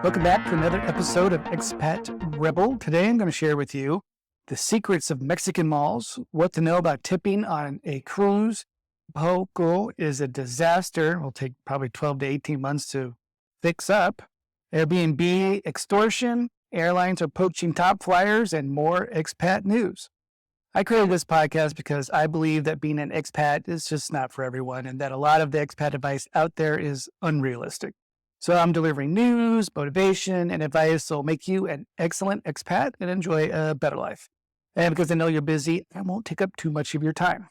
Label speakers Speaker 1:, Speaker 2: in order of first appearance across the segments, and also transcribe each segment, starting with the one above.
Speaker 1: Welcome back to another episode of Expat Rebel. Today I'm going to share with you the secrets of Mexican malls, what to know about tipping on a cruise. Acapulco is a disaster. It will take probably 12 to 18 months to fix up. Airbnb Extortion, airlines are poaching top flyers, and more expat news. I created this podcast because I believe that being an expat is just not for everyone and that a lot of the expat advice out there is unrealistic. So I'm delivering news, motivation, and advice that will make you an excellent expat and enjoy a better life. And because I know you're busy, I won't take up too much of your time.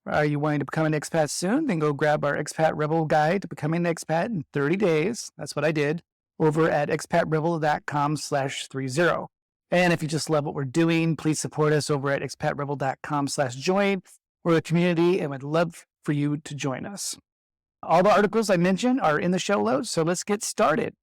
Speaker 1: Are you wanting to become an expat soon? Then go grab our Expat Rebel guide to becoming an expat in 30 days. That's what I did over at expat-rebel.com/30. And if you just love what we're doing, please support us over at expat-rebel.com/join. We're a community and would love for you to join us. All the articles I mentioned are in the show notes, so let's get started.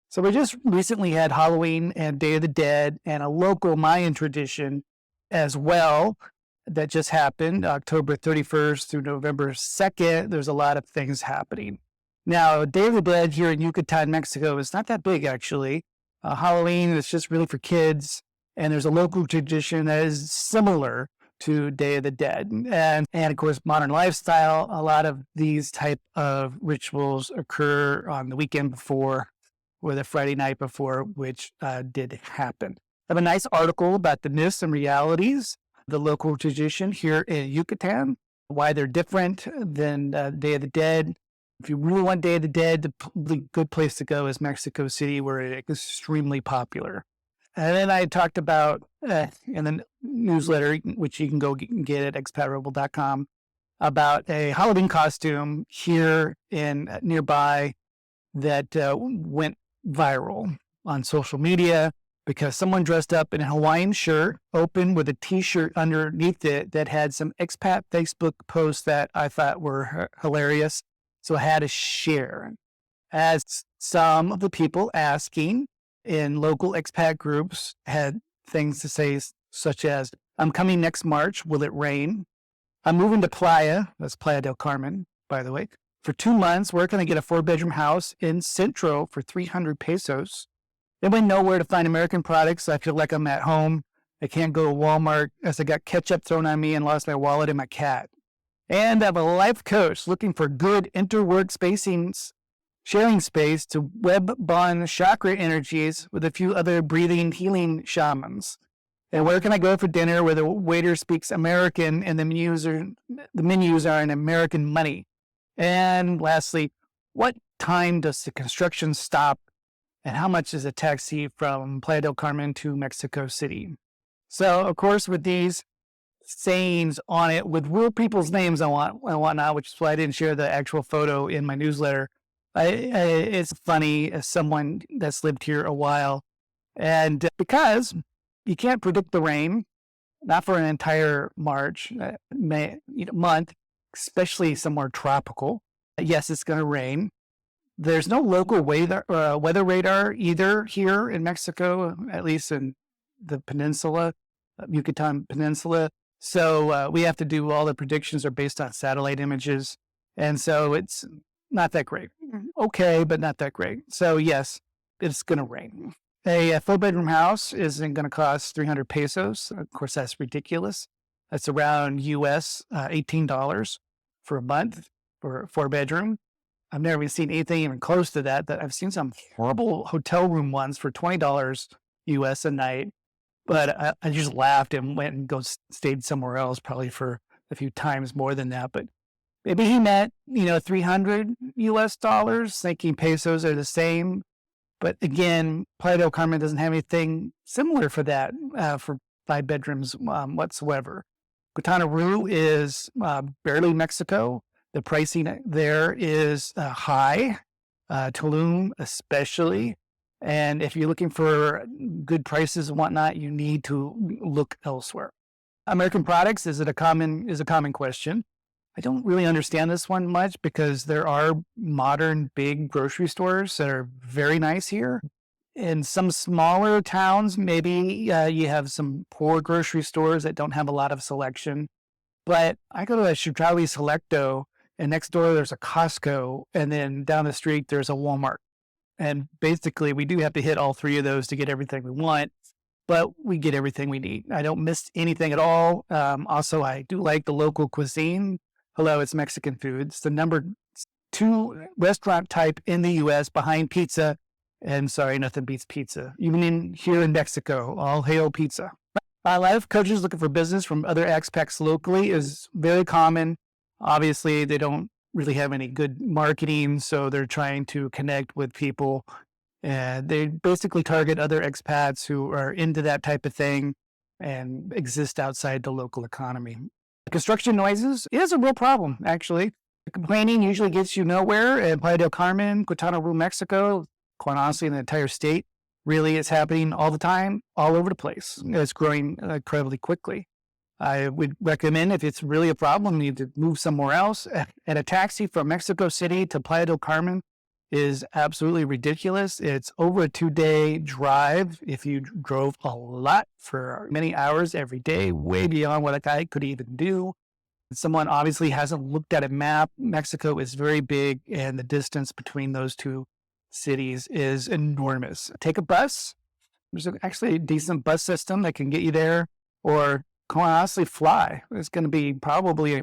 Speaker 1: So we just recently had Halloween and Day of the Dead and a local Mayan tradition as well that just happened October 31st through November 2nd. There's a lot of things happening. Now, Day of the Dead here in Yucatán, Mexico is not that big, actually. Halloween is just really for kids, and there's a local tradition that is similar to Day of the Dead. And of course, modern lifestyle, a lot of these type of rituals occur on the weekend before or the Friday night before, which did happen. I have a nice article about the myths and realities of the local tradition here in Yucatan, why they're different than Day of the Dead. If you really want Day of the Dead, the good place to go is Mexico City, where it's extremely popular. And then I talked about in the newsletter, which you can go get at expat-rebel.com, about a Halloween costume here in nearby that went viral on social media because someone dressed up in a Hawaiian shirt, open with a T-shirt underneath it that had some expat Facebook posts that I thought were hilarious. So I had to share. As some of the people asking in local expat groups had things to say, such as, I'm coming next March, will it rain? I'm moving to Playa, that's Playa del Carmen, by the way, for 2 months. Where can I get a 4-bedroom house in Centro for 300 pesos? Then we know where to find American products. I feel like I'm at home. I can't go to Walmart as I got ketchup thrown on me and lost my wallet and my cat. And I have a life coach looking for good interwork sharing space to web bond chakra energies with a few other breathing, healing shamans. And where can I go for dinner where the waiter speaks American and the menus are in American money? And lastly, what time does the construction stop? And how much is a taxi from Playa del Carmen to Mexico City? So, of course, with these sayings on it with real people's names and whatnot, which is why I didn't share the actual photo in my newsletter. It's funny as someone that's lived here a while. And because you can't predict the rain, not for an entire month, especially somewhere tropical. Yes, it's going to rain. There's no local weather radar either here in Mexico, at least in the peninsula, Yucatan Peninsula. So we have to do all the predictions are based on satellite images. And so it's not that great. Okay, but not that great. So yes, it's going to rain. A 4-bedroom house isn't going to cost 300 pesos. Of course, that's ridiculous. That's around US $18 for a month for a 4-bedroom. I've never even seen anything even close to that. I've seen some horrible hotel room ones for $20 US a night. But I just laughed and went and stayed somewhere else, probably for a few times more than that. But maybe he meant, $300 US, thinking pesos are the same. But again, Playa del Carmen doesn't have anything similar for that, for 5 bedrooms whatsoever. Quintana Roo is barely Mexico. The pricing there is high, Tulum especially. And if you're looking for good prices and whatnot, you need to look elsewhere. American products is a common question. I don't really understand this one much because there are modern big grocery stores that are very nice here. In some smaller towns, maybe you have some poor grocery stores that don't have a lot of selection. But I go to a Chedraui Selecto, and next door there's a Costco, and then down the street there's a Walmart. And basically, we do have to hit all three of those to get everything we want, but we get everything we need. I don't miss anything at all. Also, I do like the local cuisine. Hello, it's Mexican food. It's the number 2 restaurant type in the U.S. behind pizza. And sorry, nothing beats pizza. Even here in Mexico, all hail pizza. A lot of coaches looking for business from other expats locally is very common. Obviously, they don't really have any good marketing, so they're trying to connect with people. And they basically target other expats who are into that type of thing and exist outside the local economy. Construction noises is a real problem, actually. Complaining usually gets you nowhere. In Playa del Carmen, Quintana Roo, Mexico, quite honestly, in the entire state, really it's happening all the time, all over the place. It's growing incredibly quickly. I would recommend, if it's really a problem, you need to move somewhere else. And a taxi from Mexico City to Playa del Carmen is absolutely ridiculous. It's over a 2-day drive if you drove a lot for many hours every day, way beyond what a guy could even do. Someone obviously hasn't looked at a map. Mexico is very big, and the distance between those two cities is enormous. Take a bus. There's actually a decent bus system that can get you there, or quite honestly, fly. It's going to be probably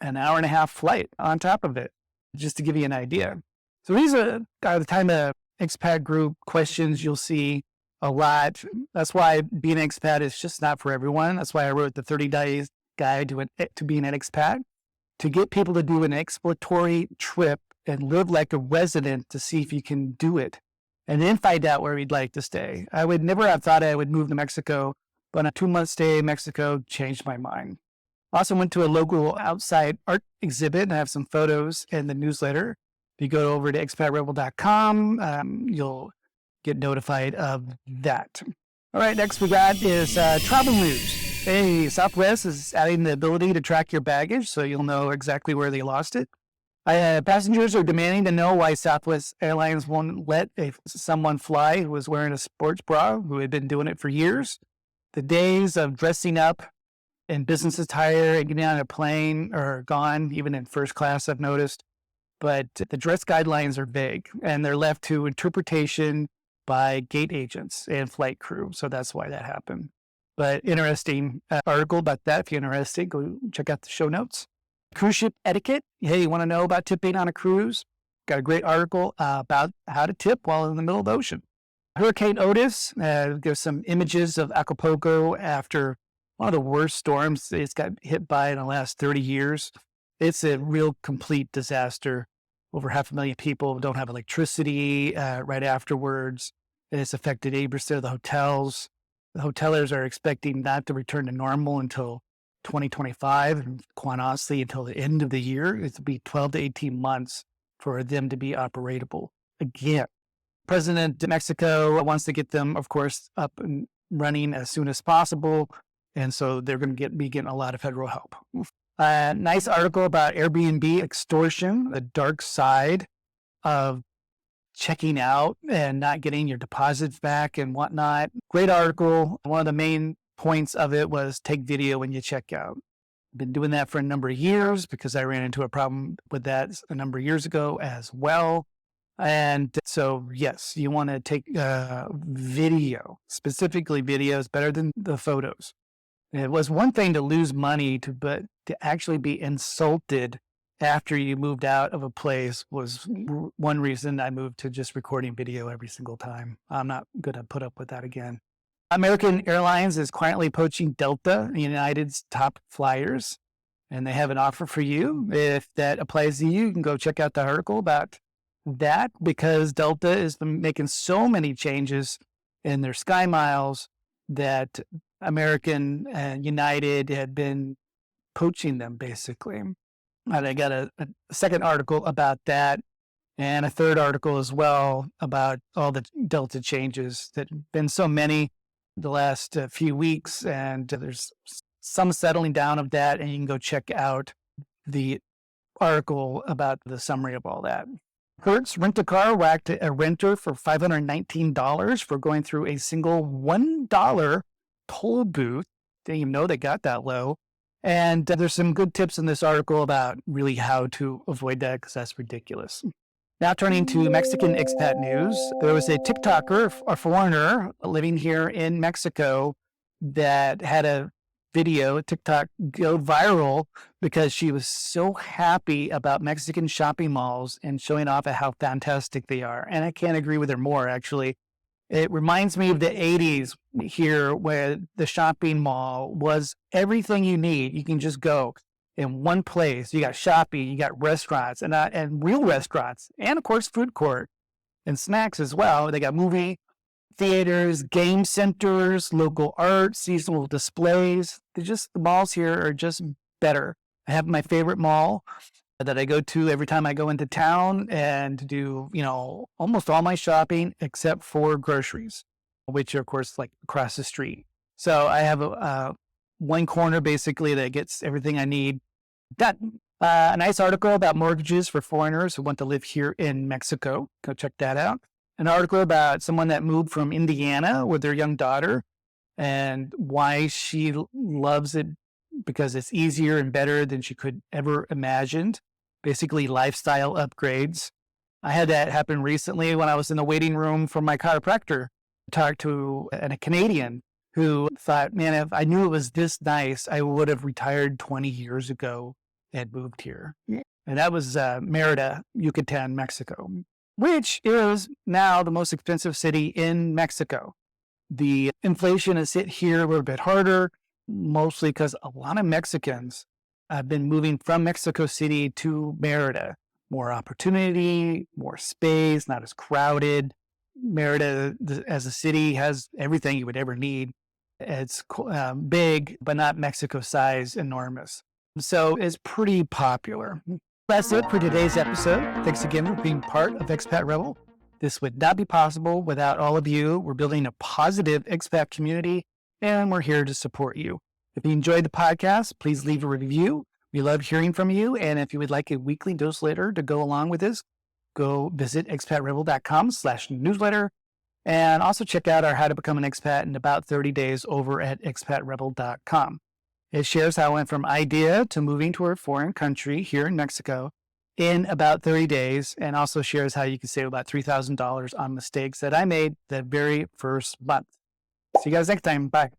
Speaker 1: an hour and a half flight on top of it, just to give you an idea. So these are the kind of expat group questions you'll see a lot. That's why being an expat is just not for everyone. That's why I wrote the 30 Days Guide to being an expat, to get people to do an exploratory trip and live like a resident to see if you can do it, and then find out where you'd like to stay. I would never have thought I would move to Mexico, but a 2-month stay in Mexico changed my mind. Also went to a local outside art exhibit, and I have some photos in the newsletter. If you go over to expat-rebel.com, you'll get notified of that. All right, next we got is travel news. Hey, Southwest is adding the ability to track your baggage, so you'll know exactly where they lost it. Passengers are demanding to know why Southwest Airlines won't let someone fly who was wearing a sports bra, who had been doing it for years. The days of dressing up in business attire and getting on a plane are gone, even in first class, I've noticed. But the dress guidelines are vague, and they're left to interpretation by gate agents and flight crew. So that's why that happened. But interesting article about that. If you're interested, go check out the show notes. Cruise ship etiquette. Hey, you want to know about tipping on a cruise? Got a great article about how to tip while in the middle of the ocean. Hurricane Otis. There's some images of Acapulco after one of the worst storms it's got hit by in the last 30 years. It's a real complete disaster. Over 500,000 people don't have electricity right afterwards. It's affected 80% of the hotels. The hoteliers are expecting that to return to normal until 2025, and quite honestly, until the end of the year. It'll be 12 to 18 months for them to be operatable again. President of Mexico wants to get them, of course, up and running as soon as possible, and so they're going to be getting a lot of federal help. Nice article about Airbnb extortion, the dark side of checking out and not getting your deposits back and whatnot. Great article. One of the main points of it was take video when you check out. Been doing that for a number of years because I ran into a problem with that a number of years ago as well. And so, yes, you want to take video, specifically video is better than the photos. It was one thing to lose money, but to actually be insulted after you moved out of a place was one reason I moved to just recording video every single time. I'm not going to put up with that again. American Airlines is quietly poaching Delta, United's top flyers, and they have an offer for you. If that applies to you, you can go check out the article about that, because Delta has been making so many changes in their Sky Miles that American and United had been poaching them, basically. And I got a second article about that, and a third article as well about all the Delta changes that have been so many the last few weeks, and there's some settling down of that, and you can go check out the article about the summary of all that. Hertz Rent-A-Car whacked a renter for $519 for going through a single $1 toll booth. Didn't even know they got that low. And there's some good tips in this article about really how to avoid that, because that's ridiculous. Now turning to Mexican expat news, there was a TikToker, a foreigner living here in Mexico that had a video, TikTok, go viral because she was so happy about Mexican shopping malls and showing off at how fantastic they are. And I can't agree with her more, actually. It reminds me of the 80s here where the shopping mall was everything you need. You can just go in one place. You got shopping, you got restaurants and real restaurants, and of course, food court and snacks as well. They got movie theaters, game centers, local art, seasonal displays. The malls here are just better. I have my favorite mall that I go to every time I go into town and do, almost all my shopping except for groceries, which are, of course, like across the street. So I have one corner basically that gets everything I need done. A nice article about mortgages for foreigners who want to live here in Mexico. Go check that out. An article about someone that moved from Indiana with their young daughter and why she loves it because it's easier and better than she could ever imagined. Basically, lifestyle upgrades. I had that happen recently when I was in the waiting room for my chiropractor. I talked to a Canadian who thought, man, if I knew it was this nice, I would have retired 20 years ago and moved here. Yeah. And that was Mérida, Yucatán, Mexico, which is now the most expensive city in Mexico. The inflation has hit here a little bit harder, mostly because a lot of Mexicans have been moving from Mexico City to Mérida. More opportunity, more space, not as crowded. Mérida, as a city, has everything you would ever need. It's big, but not Mexico size, enormous. So it's pretty popular. That's it for today's episode. Thanks again for being part of Expat Rebel. This would not be possible without all of you. We're building a positive expat community, and we're here to support you. If you enjoyed the podcast, please leave a review. We love hearing from you. And if you would like a weekly newsletter to go along with this, go visit expat-rebel.com/newsletter. And also check out our How to Become an Expat in About 30 Days over at expat-rebel.com. It shares how I went from idea to moving to a foreign country here in Mexico in about 30 days, and also shares how you can save about $3,000 on mistakes that I made the very first month. See you guys next time. Bye.